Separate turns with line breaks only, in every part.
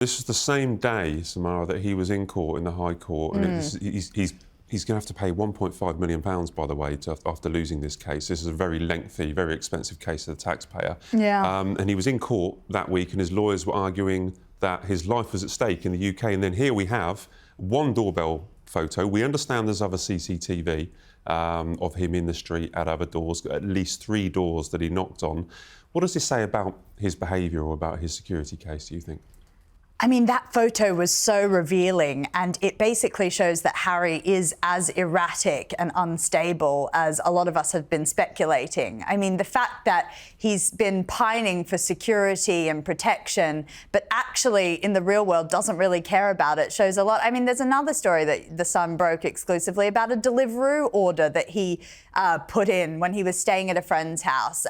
This is the same day, Samara, that he was in court in the High Court, and he's going to have to pay £1.5 million, by the way, after losing this case. This is a very lengthy, very expensive case to the taxpayer.
Yeah.
And he was in court that week, and his lawyers were arguing that his life was at stake in the UK. And then here we have one doorbell photo. We understand there's other CCTV of him in the street at other doors, at least 3 doors that he knocked on. What does this say about his behaviour or about his security case, do you think?
I mean, that photo was so revealing, and it basically shows that Harry is as erratic and unstable as a lot of us have been speculating. I mean, the fact that he's been pining for security and protection, but actually in the real world doesn't really care about it, shows a lot. I mean, there's another story that The Sun broke exclusively about a Deliveroo order that he put in when he was staying at a friend's house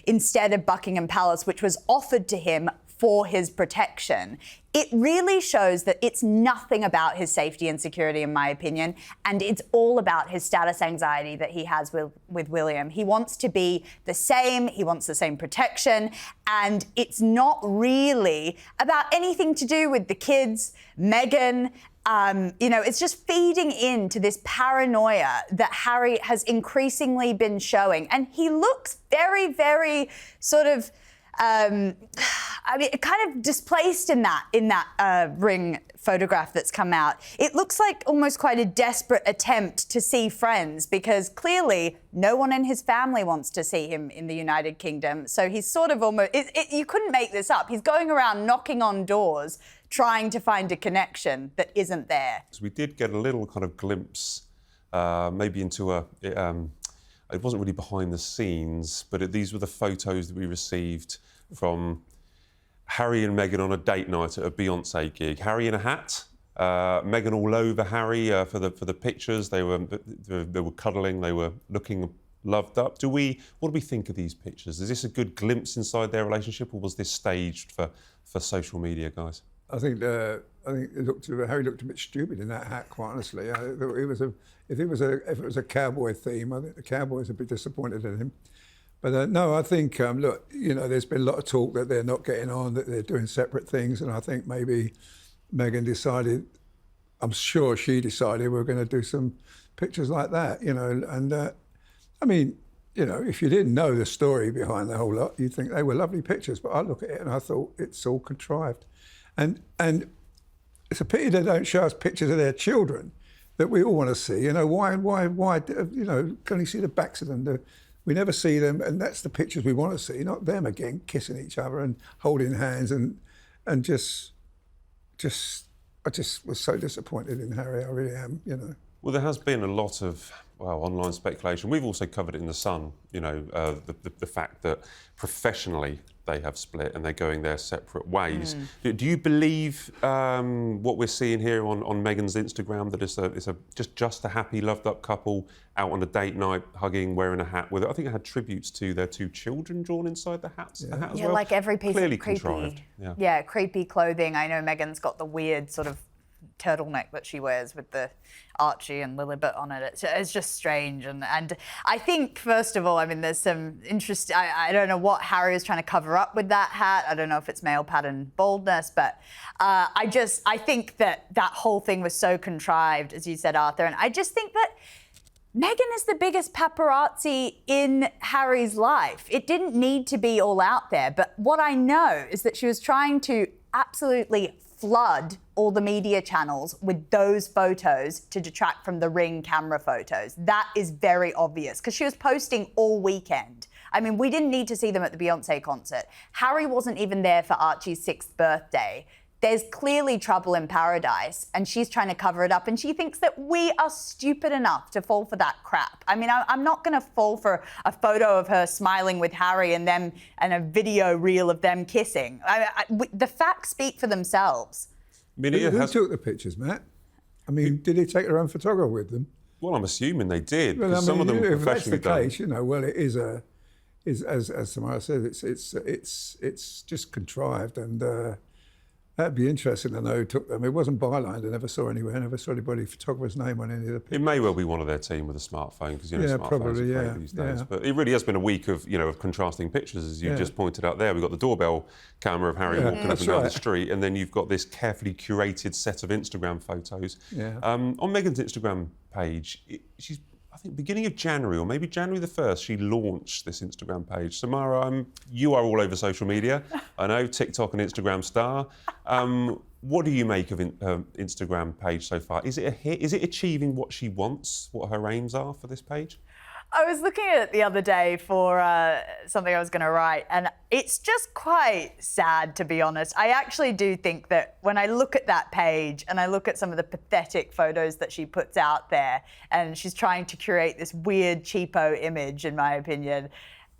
instead of Buckingham Palace, which was offered to him for his protection. It really shows that it's nothing about his safety and security, in my opinion, and it's all about his status anxiety that he has with William. He wants to be the same, he wants the same protection, and it's not really about anything to do with the kids, Meghan. It's just feeding into this paranoia that Harry has increasingly been showing, and he looks very, very sort of kind of displaced in that ring photograph that's come out. It looks like almost quite a desperate attempt to see friends, because clearly no one in his family wants to see him in the United Kingdom. So he's sort of almost, you couldn't make this up. He's going around knocking on doors, trying to find a connection that isn't there.
So we did get a little kind of glimpse, maybe into it wasn't really behind the scenes, but these were the photos that we received from Harry and Meghan on a date night at a Beyonce gig. Harry in a hat, Meghan all over Harry for the pictures. They were cuddling. They were looking loved up. What do we think of these pictures? Is this a good glimpse inside their relationship, or was this staged for social media, guys?
I think Harry looked a bit stupid in that hat, quite honestly. If it was a cowboy theme, I think the Cowboys would be disappointed in him. But no, I think, look, there's been a lot of talk that they're not getting on, that they're doing separate things, and I think maybe Meghan decided, I'm sure she decided we're going to do some pictures like that, and I mean, if you didn't know the story behind the whole lot, you'd think they were lovely pictures, but I look at it and I thought it's all contrived. And it's a pity they don't show us pictures of their children that we all want to see. Why, can you see the backs of them? We never see them, and that's the pictures we want to see, not them again, kissing each other and holding hands and I just was so disappointed in Harry, I really am,
Well, there has been a lot of online speculation. We've also covered it in The Sun, the fact that professionally they have split and they're going their separate ways. Do you believe what we're seeing here on Meghan's Instagram, that it's just a happy, loved-up couple out on a date night, hugging, wearing a hat? I think it had tributes to their 2 children drawn inside the hat as well.
Like every piece
Clearly
of creepy,
contrived.
Creepy clothing. I know Meghan's got the weird sort of turtleneck that she wears with the Archie and Lilibet on it. It's just strange. And I think, first of all, I mean, there's some interest. I don't know what Harry is trying to cover up with that hat. I don't know if it's male pattern baldness, but I think that whole thing was so contrived, as you said, Arthur. And I just think that Meghan is the biggest paparazzi in Harry's life. It didn't need to be all out there. But what I know is that she was trying to absolutely flood all the media channels with those photos to detract from the Ring camera photos. That is very obvious, because she was posting all weekend. I mean, we didn't need to see them at the Beyonce concert. Harry wasn't even there for Archie's 6th birthday. There's clearly trouble in paradise, and she's trying to cover it up, and she thinks that we are stupid enough to fall for that crap. I mean, I'm not going to fall for a photo of her smiling with Harry and a video reel of them kissing. The facts speak for themselves.
I mean, who took the pictures, Matt? I mean, did he take their own photographer with them?
Well, I'm assuming they did.
Well,
some of them were
if that's the
professionally
case, well, it is as Samara said, it's just contrived, and That'd be interesting to know who took them. It wasn't Byline. I never saw anywhere. I never saw anybody photographer's name on any of the pictures.
It may well be one of their team with a smartphone, because smartphones
probably,
are great these days. But it really has been a week of of contrasting pictures, as you just pointed out there. We've got the doorbell camera of Harry walking up and down the street, and then you've got this carefully curated set of Instagram photos.
Yeah.
On Meghan's Instagram page, she's, I think, beginning of January, or maybe January the 1st, she launched this Instagram page. Samara, you are all over social media. I know, TikTok and Instagram star. What do you make of Instagram page so far? Is it a hit? Is it achieving what she wants, what her aims are for this page?
I was looking at it the other day for something I was going to write, and it's just quite sad, to be honest. I actually do think that when I look at that page and I look at some of the pathetic photos that she puts out there, and she's trying to curate this weird, cheapo image, in my opinion,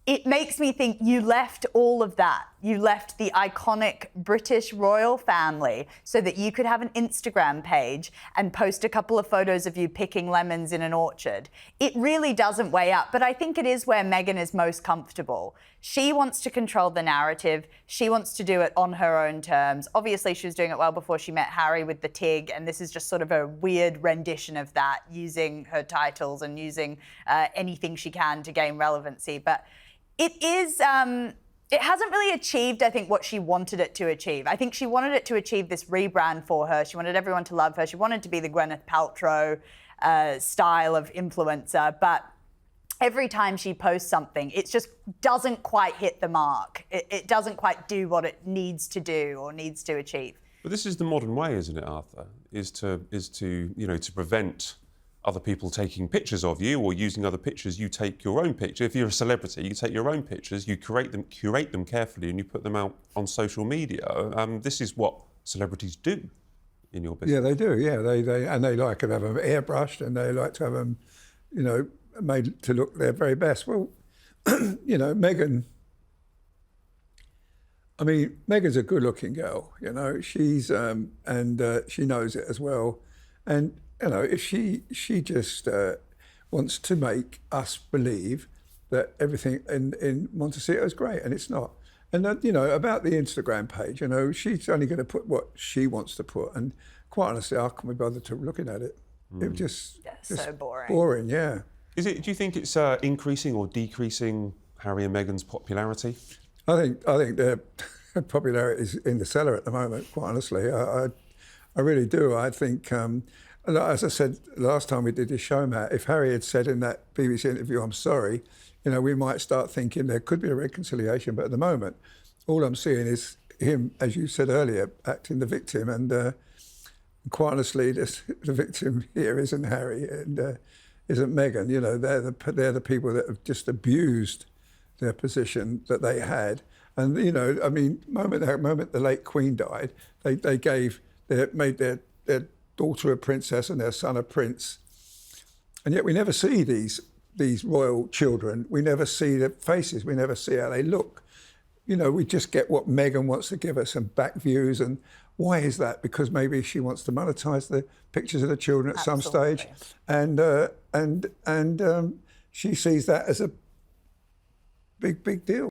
it makes me think you left all of that. You left the iconic British royal family so that you could have an Instagram page and post a couple of photos of you picking lemons in an orchard. It really doesn't weigh up, but I think it is where Meghan is most comfortable. She wants to control the narrative. She wants to do it on her own terms. Obviously, she was doing it well before she met Harry with the TIG, and this is just sort of a weird rendition of that, using her titles and using anything she can to gain relevancy. But it hasn't really achieved, I think, what she wanted it to achieve. I think she wanted it to achieve this rebrand for her. She wanted everyone to love her. She wanted to be the Gwyneth Paltrow style of influencer. But every time she posts something, it just doesn't quite hit the mark. It doesn't quite do what it needs to do or needs to achieve.
But this is the modern way, isn't it, Arthur? Is to to prevent other people taking pictures of you or using other pictures. You take your own picture. If you're a celebrity, you take your own pictures, you curate them carefully, and you put them out on social media. This is what celebrities do in your business.
Yeah, they do. Yeah, they like to have them airbrushed, and they like to have them, made to look their very best. Well, Meghan. I mean, Meghan's a good-looking girl. She's and she knows it as well, and. If she just wants to make us believe that everything in Montecito is great, and it's not. And about the Instagram page, she's only going to put what she wants to put, and quite honestly, I can't be bothered to looking at it. It was just
so boring.
Boring, yeah.
Do you think it's increasing or decreasing Harry and Meghan's popularity?
I think their popularity is in the cellar at the moment. Quite honestly, I really do. I think. As I said last time we did this show, Matt, if Harry had said in that BBC interview, "I'm sorry," we might start thinking there could be a reconciliation. But at the moment, all I'm seeing is him, as you said earlier, acting the victim. And quite honestly, the victim here isn't Harry and isn't Meghan. They're the people that have just abused their position that they had. And moment the late Queen died, they made their daughter a princess and their son a prince, and yet we never see these royal children. We never see their faces. We never see how they look. We just get what Meghan wants to give us, and back views. And why is that? Because maybe she wants to monetize the pictures of the children at some stage, and she sees that as a big deal.